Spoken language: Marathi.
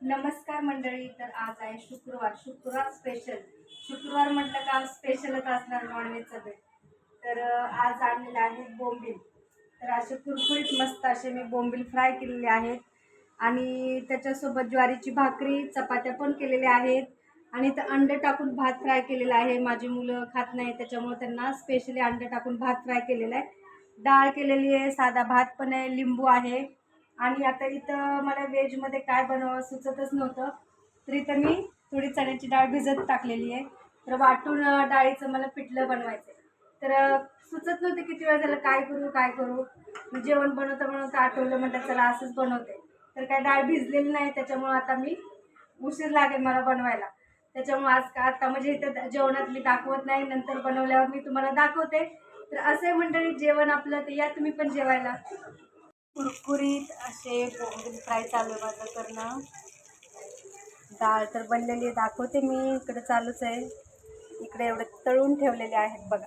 नमस्कार मंडळी. तर आज आहे शुक्रवार स्पेशल. शुक्रवार म्हटलं का स्पेशलच असणार नॉनव्हेजचा बेत. तर आज आणलेले आहेत बोंबील. तर असे कुरकुरीत मस्त असे मी बोंबील फ्राय केलेले आहेत आणि त्याच्यासोबत ज्वारीची भाकरी चपात्या पण केलेल्या आहेत आणि तर अंडे टाकून भात फ्राय केलेला आहे. माझी मुलं खात नाही त्याच्यामुळे त्यांना स्पेशली अंडे टाकून भात फ्राय केलेला आहे. डाळ केलेली आहे, साधा भात पण आहे, लिंबू आहे. आणि आता इथं मला व्हेजमध्ये काय बनवावं सुचतच नव्हतं, तर इथं मी थोडी चण्याची डाळ भिजत टाकलेली आहे. तर वाटून डाळीचं मला पिठलं बनवायचं आहे. तर सुचत नव्हते किती वेळ झालं काय करू काय करू. मी जेवण बनवता बनवता आठवलं, म्हटलं चला असंच बनवते. तर काय डाळ भिजलेली नाही त्याच्यामुळं आता मी उशीर लागेल मला बनवायला. त्याच्यामुळं आज का आता म्हणजे इथं जेवणात मी दाखवत नाही, नंतर बनवल्यावर मी तुम्हाला दाखवते. तर असे मंडळी जेवण आपलं, तर या तुम्ही पण जेवायला. कुरकुरीत असे बोंबील फ्राय चालू आहे माझं करणं. डाळ तर बनलेली आहे, दाखवते मी. इकडे चालूच आहे. इकडे एवढे तळून ठेवलेले आहेत बघा.